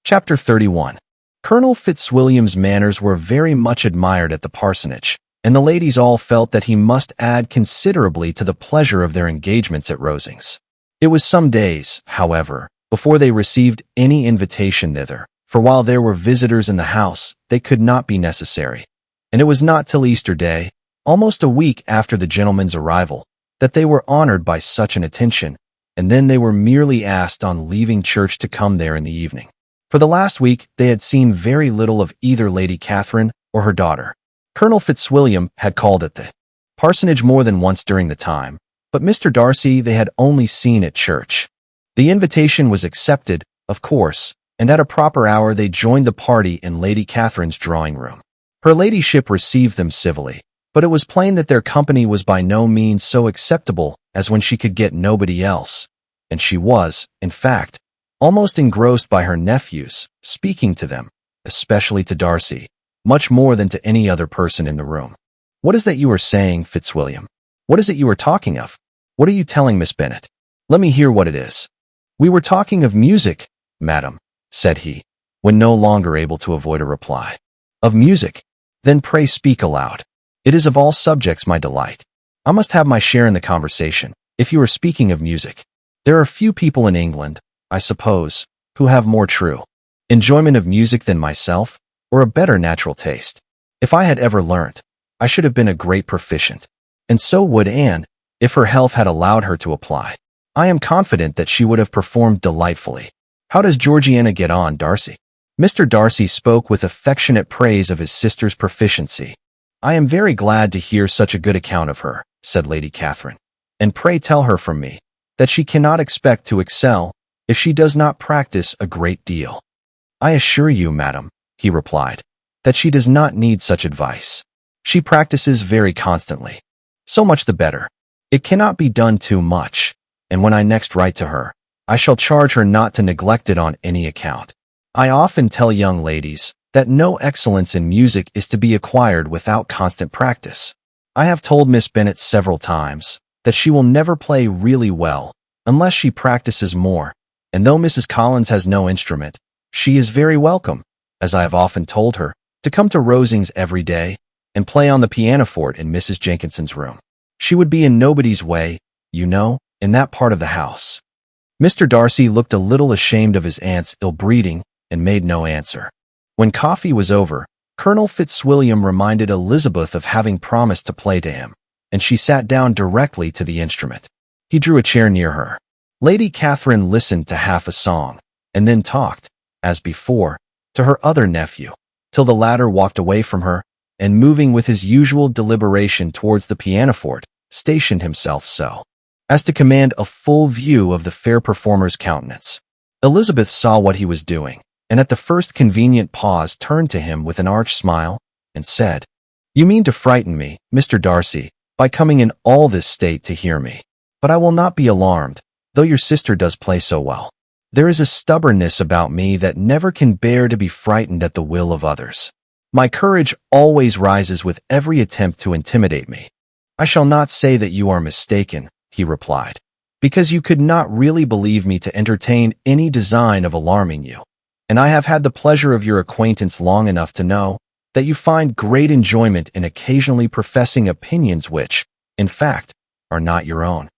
Chapter 31. Colonel Fitzwilliam's manners were very much admired at the parsonage, and the ladies all felt that he must add considerably to the pleasure of their engagements at Rosings. It was some days, however, before they received any invitation thither, for while there were visitors in the house, they could not be necessary, and it was not till Easter Day, almost a week after the gentleman's arrival, that they were honored by such an attention, and then they were merely asked on leaving church to come there in the evening. For the last week, they had seen very little of either Lady Catherine or her daughter. Colonel Fitzwilliam had called at the parsonage more than once during the time, but Mr. Darcy they had only seen at church. The invitation was accepted, of course, and at a proper hour they joined the party in Lady Catherine's drawing-room. Her ladyship received them civilly, but it was plain that their company was by no means so acceptable as when she could get nobody else, and she was, in fact, almost engrossed by her nephews, speaking to them, especially to Darcy, much more than to any other person in the room. "What is that you are saying, Fitzwilliam? What is it you are talking of? What are you telling Miss Bennet? Let me hear what it is." "We were talking of music, madam," said he, when no longer able to avoid a reply. "Of music? Then pray speak aloud. It is of all subjects my delight. I must have my share in the conversation, if you are speaking of music. There are few people in England, I suppose, who have more true enjoyment of music than myself, or a better natural taste. If I had ever learnt, I should have been a great proficient, and so would Anne, if her health had allowed her to apply. I am confident that she would have performed delightfully. How does Georgiana get on, Darcy?" Mr. Darcy spoke with affectionate praise of his sister's proficiency. "I am very glad to hear such a good account of her," said Lady Catherine, "and pray tell her from me that she cannot expect to excel if she does not practice a great deal." "I assure you, madam," he replied, "that she does not need such advice. She practices very constantly. So much the better. It cannot be done too much, and when I next write to her, I shall charge her not to neglect it on any account. I often tell young ladies that no excellence in music is to be acquired without constant practice. I have told Miss Bennet several times that she will never play really well unless she practices more, and though Mrs. Collins has no instrument, she is very welcome, as I have often told her, to come to Rosings every day and play on the pianoforte in Mrs. Jenkinson's room. She would be in nobody's way, you know, in that part of the house." Mr. Darcy looked a little ashamed of his aunt's ill-breeding and made no answer. When coffee was over, Colonel Fitzwilliam reminded Elizabeth of having promised to play to him, and she sat down directly to the instrument. He drew a chair near her. Lady Catherine listened to half a song, and then talked, as before, to her other nephew, till the latter walked away from her, and moving with his usual deliberation towards the pianoforte, stationed himself so as to command a full view of the fair performer's countenance. Elizabeth saw what he was doing, and at the first convenient pause turned to him with an arch smile, and said, "You mean to frighten me, Mr. Darcy, by coming in all this state to hear me. But I will not be alarmed, though your sister does play so well. There is a stubbornness about me that never can bear to be frightened at the will of others. My courage always rises with every attempt to intimidate me." "I shall not say that you are mistaken," he replied, "because you could not really believe me to entertain any design of alarming you, and I have had the pleasure of your acquaintance long enough to know that you find great enjoyment in occasionally professing opinions which, in fact, are not your own."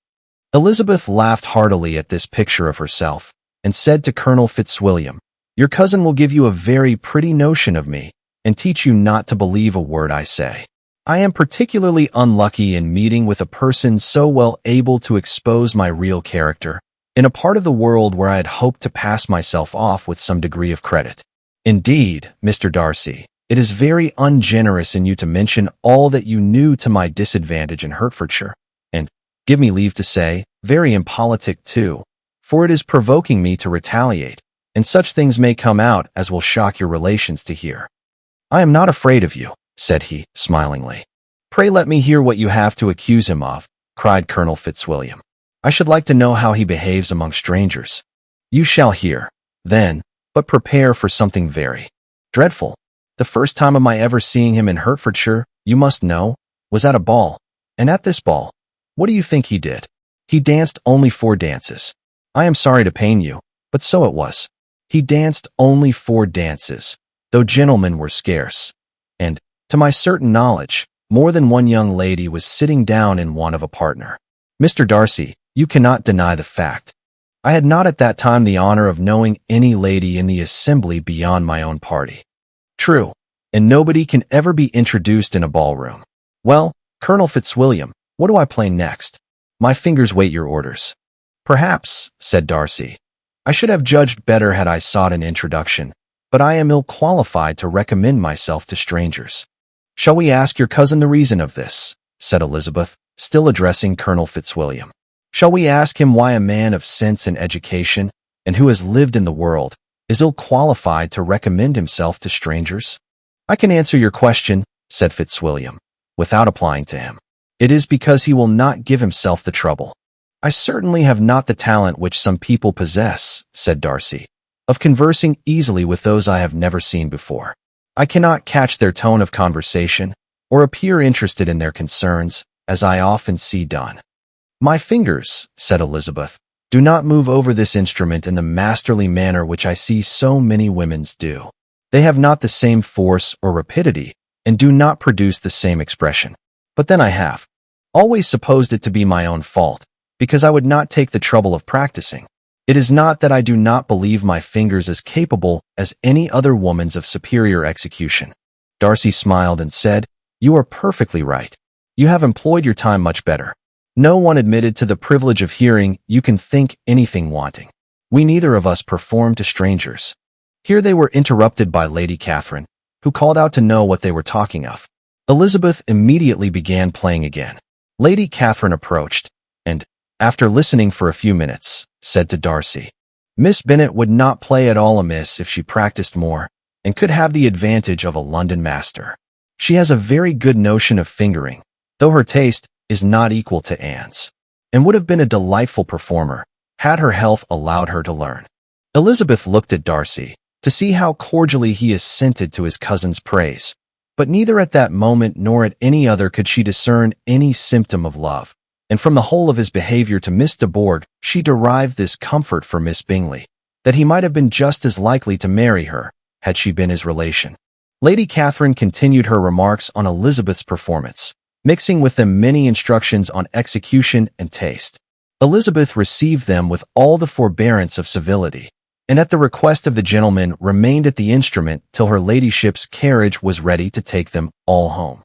Elizabeth laughed heartily at this picture of herself, and said to Colonel Fitzwilliam, "Your cousin will give you a very pretty notion of me, and teach you not to believe a word I say. I am particularly unlucky in meeting with a person so well able to expose my real character, in a part of the world where I had hoped to pass myself off with some degree of credit. Indeed, Mr. Darcy, it is very ungenerous in you to mention all that you knew to my disadvantage in Hertfordshire, and, give me leave to say, very impolitic too, for it is provoking me to retaliate, and such things may come out as will shock your relations to hear." "I am not afraid of you," said he, smilingly. "Pray let me hear what you have to accuse him of," cried Colonel Fitzwilliam. "I should like to know how he behaves among strangers." "You shall hear, then, but prepare for something very dreadful. The first time of my ever seeing him in Hertfordshire, you must know, was at a ball, and at this ball, what do you think he did? He danced only 4 dances. I am sorry to pain you, but so it was. He danced only 4 dances, though gentlemen were scarce, and, to my certain knowledge, more than one young lady was sitting down in want of a partner. Mr. Darcy, you cannot deny the fact. I had not at that time the honor of knowing any lady in the assembly beyond my own party. True, and nobody can ever be introduced in a ballroom. Well, Colonel Fitzwilliam, what do I play next? My fingers wait your orders. Perhaps, said Darcy, I should have judged better had I sought an introduction, but I am ill-qualified to recommend myself to strangers. Shall we ask your cousin the reason of this? Said Elizabeth, still addressing Colonel Fitzwilliam. Shall we ask him why a man of sense and education, and who has lived in the world, is ill-qualified to recommend himself to strangers? I can answer your question, said Fitzwilliam, without applying to him. It is because he will not give himself the trouble. I certainly have not the talent which some people possess, said Darcy, of conversing easily with those I have never seen before. I cannot catch their tone of conversation, or appear interested in their concerns, as I often see done. My fingers, said Elizabeth, do not move over this instrument in the masterly manner which I see so many women's do. They have not the same force or rapidity, and do not produce the same expression. But then I have always supposed it to be my own fault, because I would not take the trouble of practicing. It is not that I do not believe my fingers as capable as any other woman's of superior execution. Darcy smiled and said, You are perfectly right. You have employed your time much better. No one admitted to the privilege of hearing you can think anything wanting. We neither of us perform to strangers. Here they were interrupted by Lady Catherine, who called out to know what they were talking of. Elizabeth immediately began playing again. Lady Catherine approached, and, after listening for a few minutes, said to Darcy, Miss Bennet would not play at all amiss if she practiced more, and could have the advantage of a London master. She has a very good notion of fingering, though her taste is not equal to Anne's, and would have been a delightful performer, had her health allowed her to learn. Elizabeth looked at Darcy, to see how cordially he assented to his cousin's praise, but neither at that moment nor at any other could she discern any symptom of love. And from the whole of his behavior to Miss de Bourgh, she derived this comfort for Miss Bingley, that he might have been just as likely to marry her, had she been his relation. Lady Catherine continued her remarks on Elizabeth's performance, mixing with them many instructions on execution and taste. Elizabeth received them with all the forbearance of civility, and at the request of the gentleman remained at the instrument till her ladyship's carriage was ready to take them all home.